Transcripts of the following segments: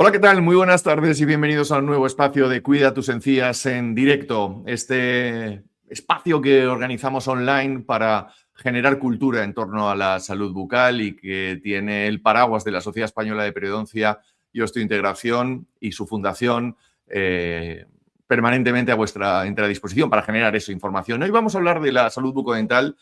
Hola, ¿qué tal? Muy buenas tardes y bienvenidos a un nuevo espacio de Cuida tus encías en directo. Este espacio que organizamos online para generar cultura en torno a la salud bucal y que tiene el paraguas de la Sociedad Española de Periodoncia y Osteointegración y su fundación permanentemente a vuestra entera disposición para generar esa información. Hoy vamos a hablar de la salud bucodental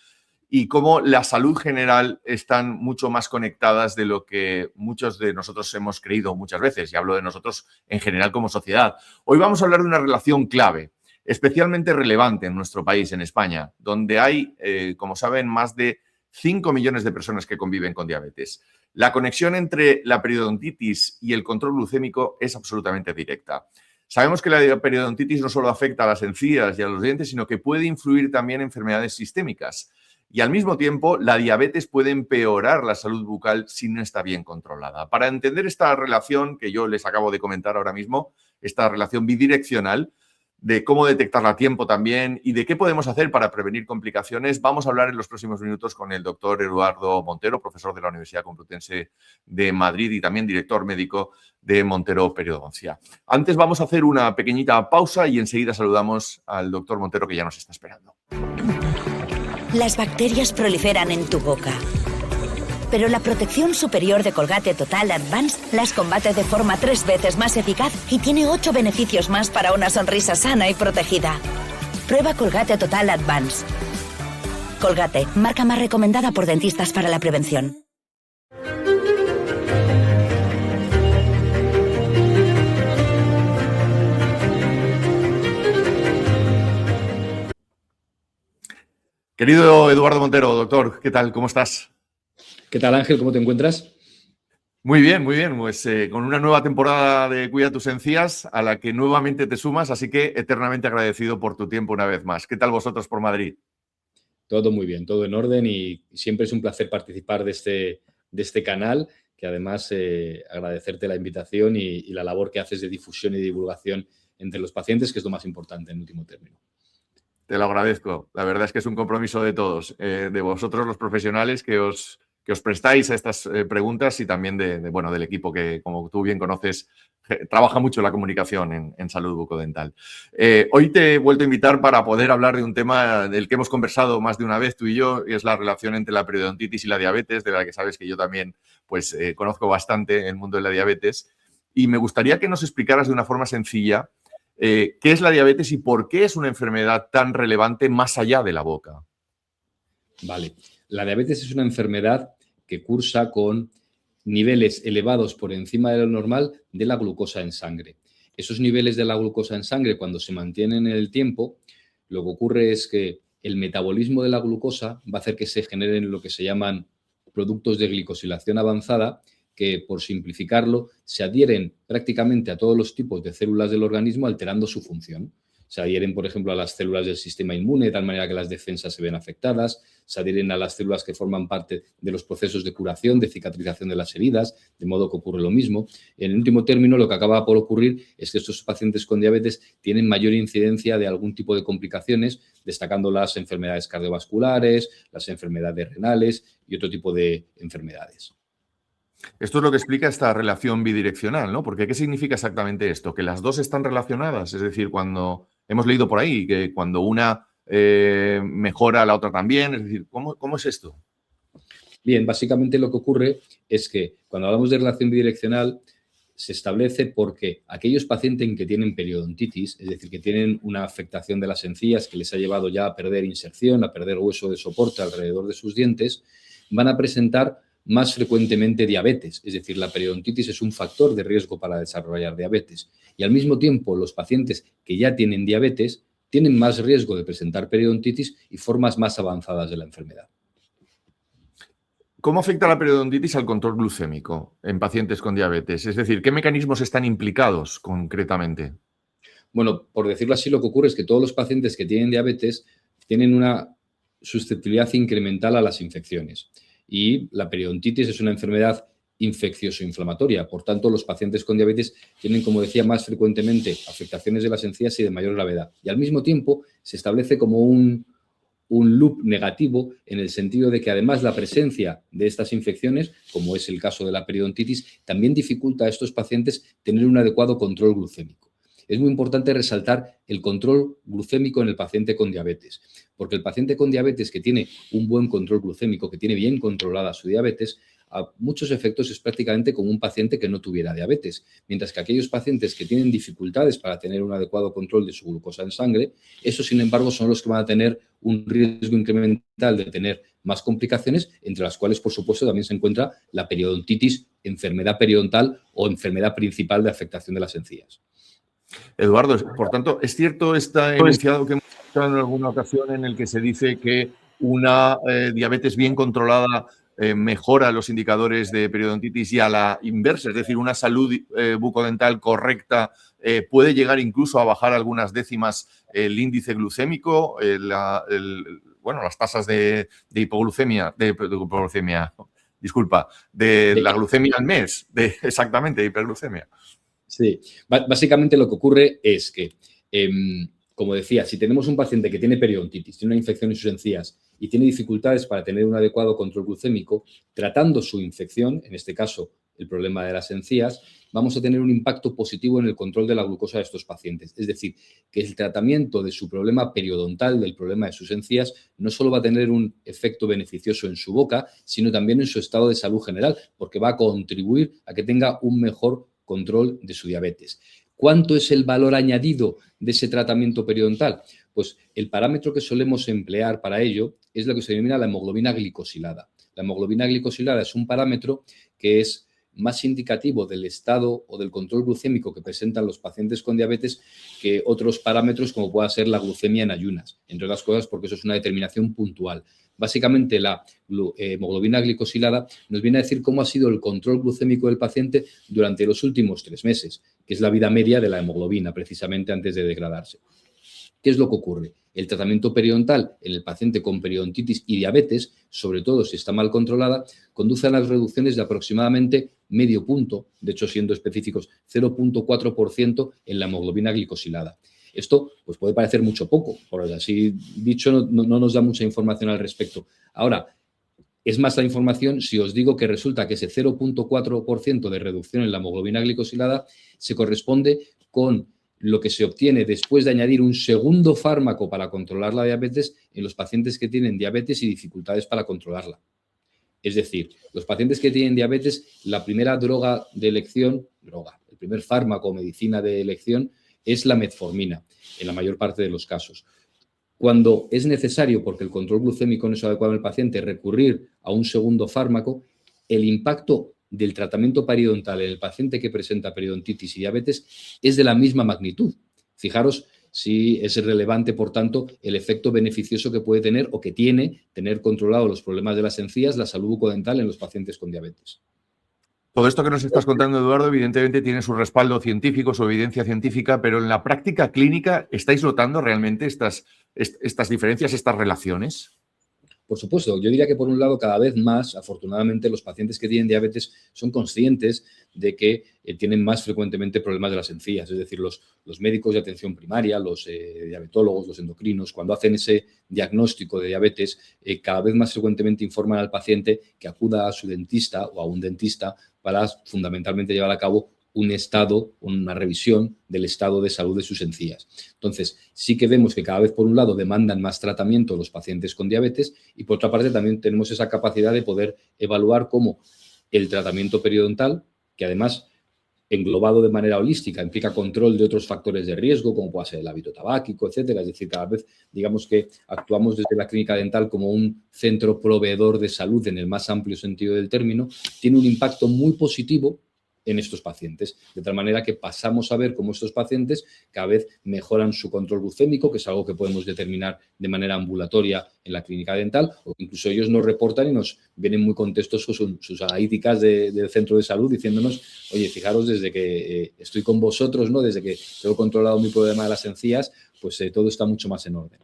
y cómo la salud general están mucho más conectadas de lo que muchos de nosotros hemos creído muchas veces, y hablo de nosotros en general como sociedad. Hoy vamos a hablar de una relación clave, especialmente relevante en nuestro país, en España, donde hay, como saben, más de 5 millones de personas que conviven con diabetes. La conexión entre la periodontitis y el control glucémico es absolutamente directa. Sabemos que la periodontitis no solo afecta a las encías y a los dientes, sino que puede influir también en enfermedades sistémicas. Y al mismo tiempo, la diabetes puede empeorar la salud bucal si no está bien controlada. Para entender esta relación que yo les acabo de comentar ahora mismo, esta relación bidireccional, de cómo detectarla a tiempo también y de qué podemos hacer para prevenir complicaciones, vamos a hablar en los próximos minutos con el doctor Eduardo Montero, profesor de la Universidad Complutense de Madrid y también director médico de Montero Periodoncia. Antes vamos a hacer una pequeñita pausa y enseguida saludamos al doctor Montero que ya nos está esperando. Las bacterias proliferan en tu boca, pero la protección superior de Colgate Total Advance las combate de forma 3 veces más eficaz y tiene 8 beneficios más para una sonrisa sana y protegida. Prueba Colgate Total Advance. Colgate, marca más recomendada por dentistas para la prevención. Querido Eduardo Montero, doctor, ¿qué tal? ¿Cómo estás? ¿Qué tal, Ángel? ¿Cómo te encuentras? Muy bien, muy bien. Pues con una nueva temporada de Cuida tus encías a la que nuevamente te sumas, así que eternamente agradecido por tu tiempo una vez más. ¿Qué tal vosotros por Madrid? Todo muy bien, todo en orden y siempre es un placer participar de este canal, que además agradecerte la invitación y la labor que haces de difusión y divulgación entre los pacientes, que es lo más importante en último término. Te lo agradezco. La verdad es que es un compromiso de todos, de vosotros los profesionales que os prestáis a estas preguntas y también del equipo que, como tú bien conoces, trabaja mucho la comunicación en salud bucodental. Hoy te he vuelto a invitar para poder hablar de un tema del que hemos conversado más de una vez tú y yo, y es la relación entre la periodontitis y la diabetes, de la que sabes que yo también conozco bastante el mundo de la diabetes. Y me gustaría que nos explicaras de una forma sencilla ¿qué es la diabetes y por qué es una enfermedad tan relevante más allá de la boca? Vale. La diabetes es una enfermedad que cursa con niveles elevados por encima de lo normal de la glucosa en sangre. Esos niveles de la glucosa en sangre, cuando se mantienen en el tiempo, lo que ocurre es que el metabolismo de la glucosa va a hacer que se generen lo que se llaman productos de glicosilación avanzada, que, por simplificarlo, se adhieren prácticamente a todos los tipos de células del organismo, alterando su función. Se adhieren, por ejemplo, a las células del sistema inmune, de tal manera que las defensas se ven afectadas. Se adhieren a las células que forman parte de los procesos de curación, de cicatrización de las heridas, de modo que ocurre lo mismo. En último término, lo que acaba por ocurrir es que estos pacientes con diabetes tienen mayor incidencia de algún tipo de complicaciones, destacando las enfermedades cardiovasculares, las enfermedades renales y otro tipo de enfermedades. Esto es lo que explica esta relación bidireccional, ¿no? Porque ¿qué significa exactamente esto? Que las dos están relacionadas, es decir, cuando hemos leído por ahí que cuando una mejora, la otra también, es decir, ¿cómo es esto? Bien, básicamente lo que ocurre es que cuando hablamos de relación bidireccional se establece porque aquellos pacientes que tienen periodontitis, es decir, que tienen una afectación de las encías que les ha llevado ya a perder inserción, a perder hueso de soporte alrededor de sus dientes, van a presentar más frecuentemente diabetes, es decir, la periodontitis es un factor de riesgo para desarrollar diabetes. Y al mismo tiempo, los pacientes que ya tienen diabetes tienen más riesgo de presentar periodontitis y formas más avanzadas de la enfermedad. ¿Cómo afecta la periodontitis al control glucémico en pacientes con diabetes? Es decir, ¿qué mecanismos están implicados concretamente? Bueno, por decirlo así, lo que ocurre es que todos los pacientes que tienen diabetes tienen una susceptibilidad incremental a las infecciones. Y la periodontitis es una enfermedad infeccioso-inflamatoria. Por tanto, los pacientes con diabetes tienen, como decía, más frecuentemente afectaciones de las encías y de mayor gravedad. Y al mismo tiempo se establece como un loop negativo en el sentido de que además la presencia de estas infecciones, como es el caso de la periodontitis, también dificulta a estos pacientes tener un adecuado control glucémico. Es muy importante resaltar el control glucémico en el paciente con diabetes, porque el paciente con diabetes que tiene un buen control glucémico, que tiene bien controlada su diabetes, a muchos efectos es prácticamente como un paciente que no tuviera diabetes, mientras que aquellos pacientes que tienen dificultades para tener un adecuado control de su glucosa en sangre, esos, sin embargo, son los que van a tener un riesgo incremental de tener más complicaciones, entre las cuales, por supuesto, también se encuentra la periodontitis, enfermedad periodontal o enfermedad principal de afectación de las encías. Eduardo, por tanto, ¿es cierto este enunciado que hemos escuchado en alguna ocasión en el que se dice que una diabetes bien controlada mejora los indicadores de periodontitis y a la inversa, es decir, una salud bucodental correcta puede llegar incluso a bajar algunas décimas el índice glucémico, bueno, las tasas de hipoglucemia, de la glucemia al mes, exactamente, de hiperglucemia? Sí, básicamente lo que ocurre es que, como decía, si tenemos un paciente que tiene periodontitis, tiene una infección en sus encías y tiene dificultades para tener un adecuado control glucémico, tratando su infección, en este caso el problema de las encías, vamos a tener un impacto positivo en el control de la glucosa de estos pacientes. Es decir, que el tratamiento de su problema periodontal, del problema de sus encías, no solo va a tener un efecto beneficioso en su boca, sino también en su estado de salud general, porque va a contribuir a que tenga un mejor control de su diabetes. ¿Cuánto es el valor añadido de ese tratamiento periodontal? Pues el parámetro que solemos emplear para ello es lo que se denomina la hemoglobina glicosilada. La hemoglobina glicosilada es un parámetro que es más indicativo del estado o del control glucémico que presentan los pacientes con diabetes que otros parámetros como pueda ser la glucemia en ayunas, entre otras cosas porque eso es una determinación puntual. Básicamente la hemoglobina glicosilada nos viene a decir cómo ha sido el control glucémico del paciente durante los últimos 3 meses, que es la vida media de la hemoglobina precisamente antes de degradarse. ¿Qué es lo que ocurre? El tratamiento periodontal en el paciente con periodontitis y diabetes, sobre todo si está mal controlada, conduce a las reducciones de aproximadamente medio punto, de hecho siendo específicos 0,4% en la hemoglobina glicosilada. Esto pues puede parecer mucho poco, por así dicho no nos da mucha información al respecto. Ahora, es más la información si os digo que resulta que ese 0,4% de reducción en la hemoglobina glicosilada se corresponde con lo que se obtiene después de añadir un segundo fármaco para controlar la diabetes en los pacientes que tienen diabetes y dificultades para controlarla. Es decir, los pacientes que tienen diabetes, la primera droga de elección, el primer fármaco o medicina de elección es la metformina, en la mayor parte de los casos. Cuando es necesario, porque el control glucémico no es adecuado en el paciente, recurrir a un segundo fármaco, el impacto del tratamiento periodontal en el paciente que presenta periodontitis y diabetes es de la misma magnitud. Fijaros si es relevante, por tanto, el efecto beneficioso que puede tener o que tiene tener controlado los problemas de las encías, la salud bucodental en los pacientes con diabetes. Todo esto que nos estás contando, Eduardo, evidentemente tiene su respaldo científico, su evidencia científica, pero en la práctica clínica, ¿estáis notando realmente estas diferencias, estas relaciones? Por supuesto, yo diría que por un lado cada vez más, afortunadamente, los pacientes que tienen diabetes son conscientes de que tienen más frecuentemente problemas de las encías, es decir, los médicos de atención primaria, los diabetólogos, los endocrinos, cuando hacen ese diagnóstico de diabetes, cada vez más frecuentemente informan al paciente que acuda a su dentista o a un dentista para fundamentalmente llevar a cabo una revisión del estado de salud de sus encías. Entonces, sí que vemos que cada vez, por un lado, demandan más tratamiento los pacientes con diabetes y, por otra parte, también tenemos esa capacidad de poder evaluar cómo el tratamiento periodontal, que además, englobado de manera holística, implica control de otros factores de riesgo, como puede ser el hábito tabáquico, etcétera. Es decir, cada vez, digamos que actuamos desde la clínica dental como un centro proveedor de salud en el más amplio sentido del término, tiene un impacto muy positivo en estos pacientes, de tal manera que pasamos a ver cómo estos pacientes cada vez mejoran su control glucémico, que es algo que podemos determinar de manera ambulatoria en la clínica dental, o incluso ellos nos reportan y nos vienen muy contentos con sus analíticas del centro de salud diciéndonos, oye, fijaros, desde que estoy con vosotros, ¿no? Desde que tengo controlado mi problema de las encías, pues todo está mucho más en orden.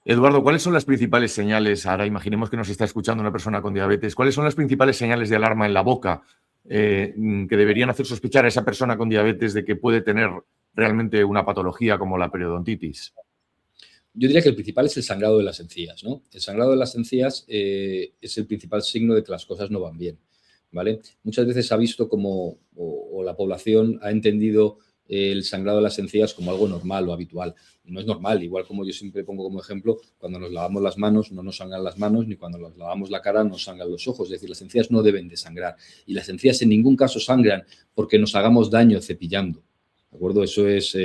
Eduardo, ¿cuáles son las principales señales? Ahora imaginemos que nos está escuchando una persona con diabetes. ¿Cuáles son las principales señales de alarma en la boca que deberían hacer sospechar a esa persona con diabetes de que puede tener realmente una patología como la periodontitis? Yo diría que el principal es el sangrado de las encías, ¿no? El sangrado de las encías es el principal signo de que las cosas no van bien, ¿vale? Muchas veces se ha visto como, o la población ha entendido el sangrado de las encías como algo normal o habitual. No es normal, igual como yo siempre pongo como ejemplo, cuando nos lavamos las manos no nos sangran las manos, ni cuando nos lavamos la cara nos sangran los ojos. Es decir, las encías no deben de sangrar. Y las encías en ningún caso sangran porque nos hagamos daño cepillando, ¿de acuerdo? Eso es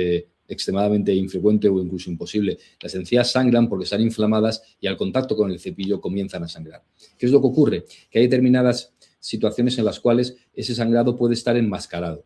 extremadamente infrecuente o incluso imposible. Las encías sangran porque están inflamadas y al contacto con el cepillo comienzan a sangrar. ¿Qué es lo que ocurre? Que hay determinadas situaciones en las cuales ese sangrado puede estar enmascarado.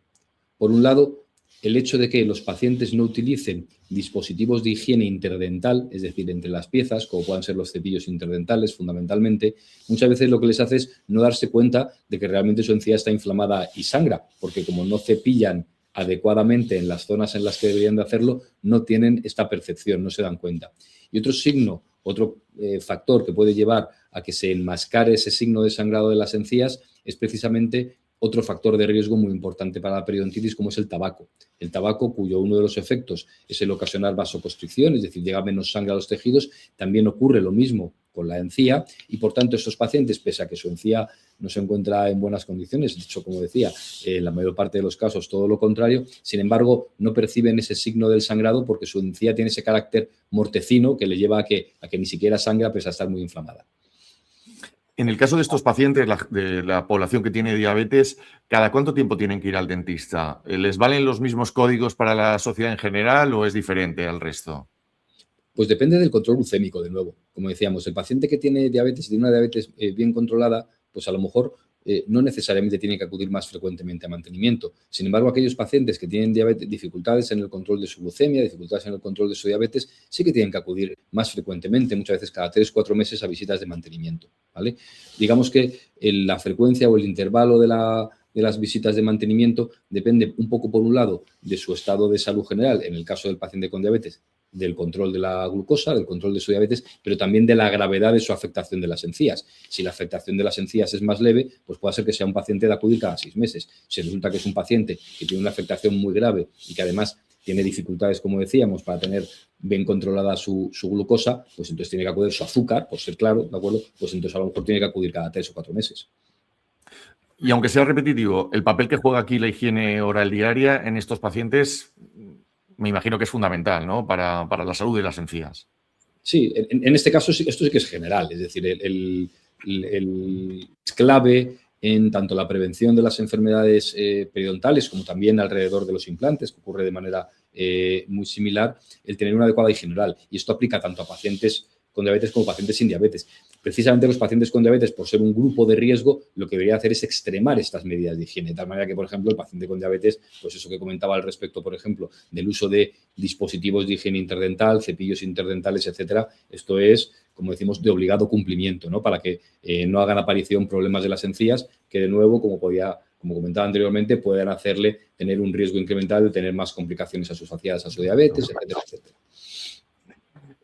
Por un lado, el hecho de que los pacientes no utilicen dispositivos de higiene interdental, es decir, entre las piezas, como puedan ser los cepillos interdentales fundamentalmente, muchas veces lo que les hace es no darse cuenta de que realmente su encía está inflamada y sangra, porque como no cepillan adecuadamente en las zonas en las que deberían de hacerlo, no tienen esta percepción, no se dan cuenta. Y otro signo, otro factor que puede llevar a que se enmascare ese signo de sangrado de las encías es precisamente otro factor de riesgo muy importante para la periodontitis, como es el tabaco. El tabaco, cuyo uno de los efectos es el ocasionar vasoconstricción, es decir, llega menos sangre a los tejidos, también ocurre lo mismo con la encía y, por tanto, estos pacientes, pese a que su encía no se encuentra en buenas condiciones, de hecho, como decía, en la mayor parte de los casos todo lo contrario, sin embargo, no perciben ese signo del sangrado porque su encía tiene ese carácter mortecino que le lleva a que ni siquiera sangra pese a estar muy inflamada. En el caso de estos pacientes, de la población que tiene diabetes, ¿cada cuánto tiempo tienen que ir al dentista? ¿Les valen los mismos códigos para la sociedad en general o es diferente al resto? Pues depende del control glucémico, de nuevo. Como decíamos, el paciente que tiene diabetes y tiene una diabetes bien controlada, pues a lo mejor no necesariamente tiene que acudir más frecuentemente a mantenimiento. Sin embargo, aquellos pacientes que tienen dificultades en el control de su glucemia, dificultades en el control de su diabetes, sí que tienen que acudir más frecuentemente, muchas veces cada 3-4 meses a visitas de mantenimiento, ¿vale? Digamos que la frecuencia o el intervalo de las visitas de mantenimiento depende un poco, por un lado, de su estado de salud general, en el caso del paciente con diabetes, del control de la glucosa, del control de su diabetes, pero también de la gravedad de su afectación de las encías. Si la afectación de las encías es más leve, pues puede ser que sea un paciente de acudir cada 6 meses. Si resulta que es un paciente que tiene una afectación muy grave y que además tiene dificultades, como decíamos, para tener bien controlada su glucosa, pues entonces tiene que acudir su azúcar, por ser claro, ¿de acuerdo? Pues entonces a lo mejor tiene que acudir cada 3 o 4 meses. Y aunque sea repetitivo, el papel que juega aquí la higiene oral diaria en estos pacientes me imagino que es fundamental, ¿no? Para la salud de las encías. Sí, en este caso esto sí que es general, es decir, es clave en tanto la prevención de las enfermedades periodontales como también alrededor de los implantes, que ocurre de manera muy similar, el tener una adecuada higiene oral. Y esto aplica tanto a pacientes con diabetes como pacientes sin diabetes. Precisamente los pacientes con diabetes, por ser un grupo de riesgo, lo que debería hacer es extremar estas medidas de higiene, de tal manera que, por ejemplo, el paciente con diabetes, pues eso que comentaba al respecto, por ejemplo, del uso de dispositivos de higiene interdental, cepillos interdentales, etcétera, esto es, como decimos, de obligado cumplimiento, ¿no? Para que no hagan aparición problemas de las encías, que de nuevo, como comentaba anteriormente, puedan hacerle tener un riesgo incremental de tener más complicaciones asociadas a su diabetes, etcétera, etcétera.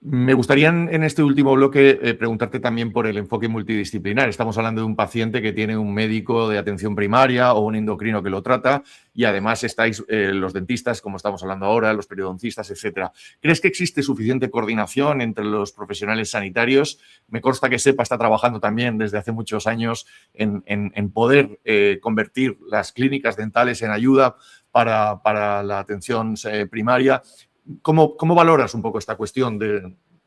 Me gustaría en este último bloque preguntarte también por el enfoque multidisciplinar. Estamos hablando de un paciente que tiene un médico de atención primaria o un endocrino que lo trata y además estáis los dentistas, como estamos hablando ahora, los periodoncistas, etcétera. ¿Crees que existe suficiente coordinación entre los profesionales sanitarios? Me consta que SEPA está trabajando también desde hace muchos años en poder convertir las clínicas dentales en ayuda para la atención primaria. ¿Cómo valoras un poco esta cuestión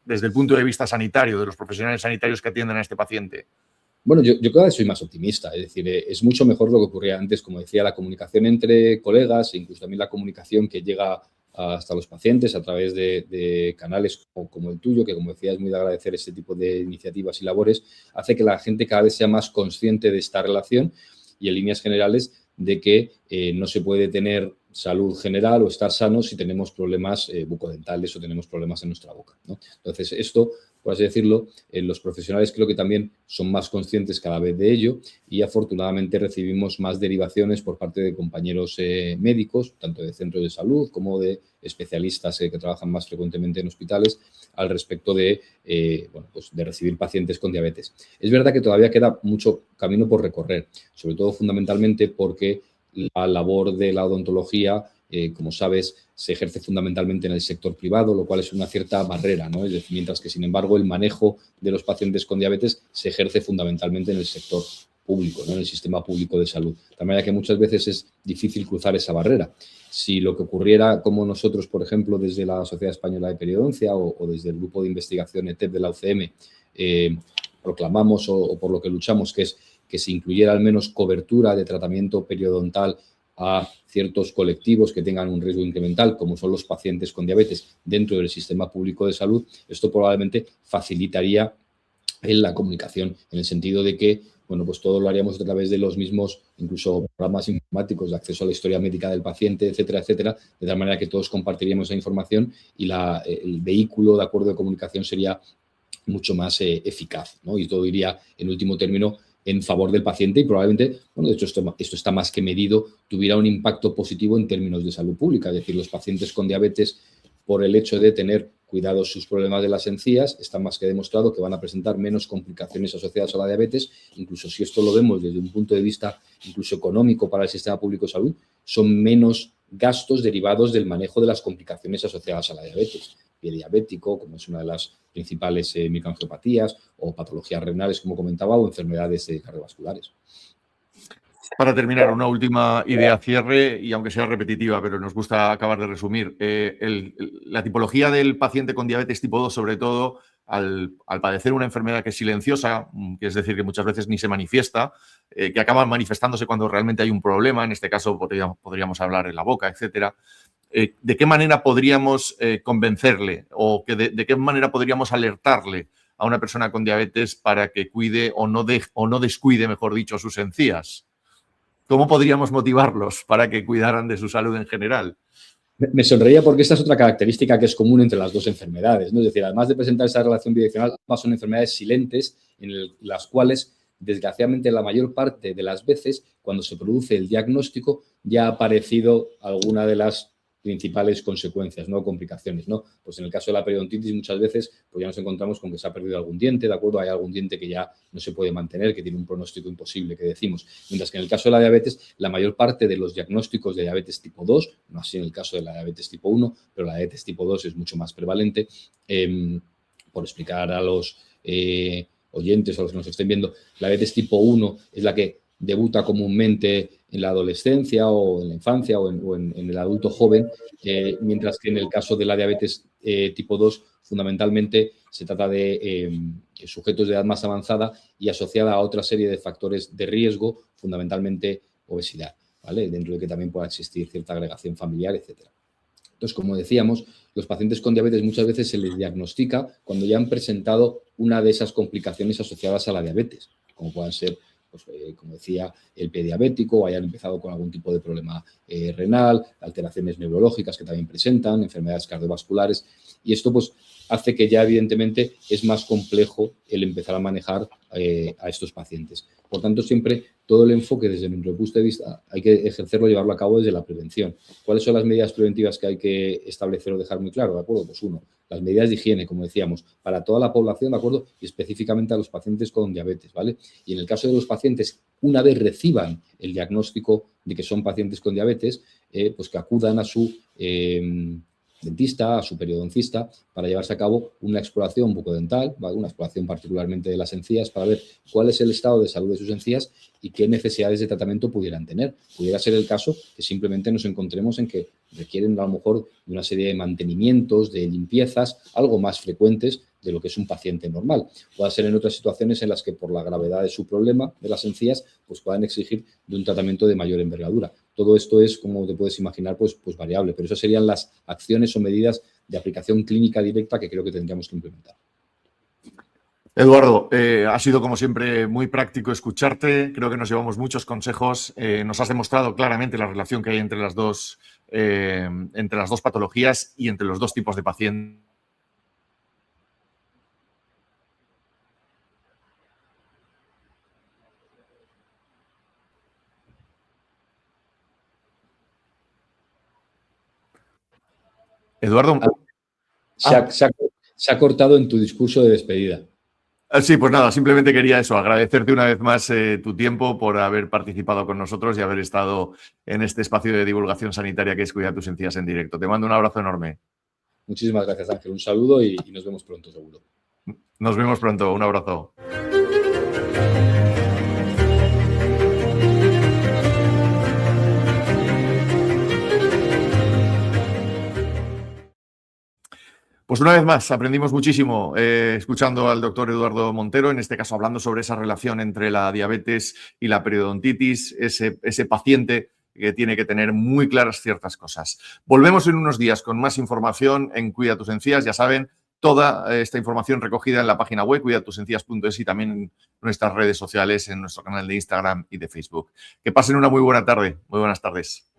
desde el punto de vista sanitario, de los profesionales sanitarios que atienden a este paciente? Bueno, yo cada vez soy más optimista, es decir, es mucho mejor lo que ocurría antes, como decía, la comunicación entre colegas, incluso también la comunicación que llega hasta los pacientes a través de canales como el tuyo, que como decía es muy de agradecer este tipo de iniciativas y labores, hace que la gente cada vez sea más consciente de esta relación y en líneas generales de que no se puede tener salud general o estar sanos si tenemos problemas bucodentales o tenemos problemas en nuestra boca, ¿no? Entonces, esto, por así decirlo, los profesionales creo que también son más conscientes cada vez de ello y afortunadamente recibimos más derivaciones por parte de compañeros médicos, tanto de centros de salud como de especialistas que trabajan más frecuentemente en hospitales al respecto de recibir pacientes con diabetes. Es verdad que todavía queda mucho camino por recorrer, sobre todo fundamentalmente porque la labor de la odontología como sabes, se ejerce fundamentalmente en el sector privado, lo cual es una cierta barrera, ¿no? Es decir, mientras que, sin embargo, el manejo de los pacientes con diabetes se ejerce fundamentalmente en el sector público, ¿no? En el sistema público de salud. De manera que muchas veces es difícil cruzar esa barrera. Si lo que ocurriera, como nosotros, por ejemplo, desde la Sociedad Española de Periodoncia o desde el grupo de investigación ETEP de la UCM, proclamamos o por lo que luchamos, que es que se incluyera al menos cobertura de tratamiento periodontal a ciertos colectivos que tengan un riesgo incremental, como son los pacientes con diabetes, dentro del sistema público de salud, esto probablemente facilitaría en la comunicación, en el sentido de que, bueno, pues todo lo haríamos a través de los mismos, incluso programas informáticos de acceso a la historia médica del paciente, etcétera, etcétera, de tal manera que todos compartiríamos esa información y el vehículo de acuerdo de comunicación sería mucho más eficaz, ¿no? Y todo iría, en último término, en favor del paciente y probablemente, bueno, de hecho esto está más que medido, tuviera un impacto positivo en términos de salud pública. Es decir, los pacientes con diabetes, por el hecho de tener cuidados sus problemas de las encías, está más que demostrado que van a presentar menos complicaciones asociadas a la diabetes. Incluso si esto lo vemos desde un punto de vista incluso económico para el sistema público de salud, son menos gastos derivados del manejo de las complicaciones asociadas a la diabetes. Pie diabético, como es una de las principales microangiopatías, o patologías renales, como comentaba, o enfermedades cardiovasculares. Para terminar, una última idea cierre, y aunque sea repetitiva, pero nos gusta acabar de resumir. La tipología del paciente con diabetes tipo 2, sobre todo, al padecer una enfermedad que es silenciosa, que es decir, que muchas veces ni se manifiesta, que acaba manifestándose cuando realmente hay un problema, en este caso podríamos hablar en la boca, etcétera. ¿De qué manera podríamos convencerle o de qué manera podríamos alertarle a una persona con diabetes para que cuide o no descuide, mejor dicho, sus encías? ¿Cómo podríamos motivarlos para que cuidaran de su salud en general? Me sonreía porque esta es otra característica que es común entre las dos enfermedades, ¿no? Es decir, además de presentar esa relación bidireccional, ambas son enfermedades silentes en las cuales, desgraciadamente, la mayor parte de las veces, cuando se produce el diagnóstico, ya ha aparecido alguna de las principales consecuencias, ¿no? Complicaciones, ¿no? Pues en el caso de la periodontitis, muchas veces pues ya nos encontramos con que se ha perdido algún diente, ¿de acuerdo? Hay algún diente que ya no se puede mantener, que tiene un pronóstico imposible, que decimos. Mientras que en el caso de la diabetes, la mayor parte de los diagnósticos de diabetes tipo 2, no así en el caso de la diabetes tipo 1, pero la diabetes tipo 2 es mucho más prevalente. Por explicar a los oyentes o a los que nos estén viendo, la diabetes tipo 1 es la que debuta comúnmente en la adolescencia o en la infancia o en el adulto joven, mientras que en el caso de la diabetes tipo 2, fundamentalmente se trata de sujetos de edad más avanzada y asociada a otra serie de factores de riesgo, fundamentalmente obesidad, ¿vale? Dentro de que también pueda existir cierta agregación familiar, etcétera. Entonces, como decíamos, los pacientes con diabetes muchas veces se les diagnostica cuando ya han presentado una de esas complicaciones asociadas a la diabetes, como puedan ser, pues, como decía, el pie diabético, o hayan empezado con algún tipo de problema renal, alteraciones neurológicas que también presentan, enfermedades cardiovasculares, y esto pues hace que ya evidentemente es más complejo el empezar a manejar a estos pacientes. Por tanto, siempre todo el enfoque desde nuestro punto de vista hay que ejercerlo, llevarlo a cabo desde la prevención. ¿Cuáles son las medidas preventivas que hay que establecer o dejar muy claro? ¿De acuerdo? Pues uno, las medidas de higiene, como decíamos, para toda la población, ¿de acuerdo? Y específicamente a los pacientes con diabetes, ¿vale? Y en el caso de los pacientes, una vez reciban el diagnóstico de que son pacientes con diabetes, pues que acudan a su dentista, a su periodoncista, para llevarse a cabo una exploración bucodental, ¿vale? Una exploración particularmente de las encías, para ver cuál es el estado de salud de sus encías y qué necesidades de tratamiento pudieran tener. Pudiera ser el caso que simplemente nos encontremos en que requieren a lo mejor de una serie de mantenimientos, de limpiezas, algo más frecuentes de lo que es un paciente normal. Puede ser en otras situaciones en las que, por la gravedad de su problema de las encías, pues puedan exigir de un tratamiento de mayor envergadura. Todo esto es, como te puedes imaginar, pues variable, pero esas serían las acciones o medidas de aplicación clínica directa que creo que tendríamos que implementar. Eduardo, ha sido como siempre muy práctico escucharte, creo que nos llevamos muchos consejos, nos has demostrado claramente la relación que hay entre las dos patologías y entre los dos tipos de pacientes. Eduardo. Se ha cortado en tu discurso de despedida. Sí, pues nada, simplemente quería eso, agradecerte una vez más tu tiempo por haber participado con nosotros y haber estado en este espacio de divulgación sanitaria que es Cuida tus encías en directo. Te mando un abrazo enorme. Muchísimas gracias, Ángel. Un saludo y nos vemos pronto, seguro. Nos vemos pronto. Un abrazo. Pues una vez más, aprendimos muchísimo escuchando al doctor Eduardo Montero, en este caso hablando sobre esa relación entre la diabetes y la periodontitis, ese paciente que tiene que tener muy claras ciertas cosas. Volvemos en unos días con más información en Cuida tus encías. Ya saben, toda esta información recogida en la página web cuidatusencías.es y también en nuestras redes sociales, en nuestro canal de Instagram y de Facebook. Que pasen una muy buena tarde. Muy buenas tardes.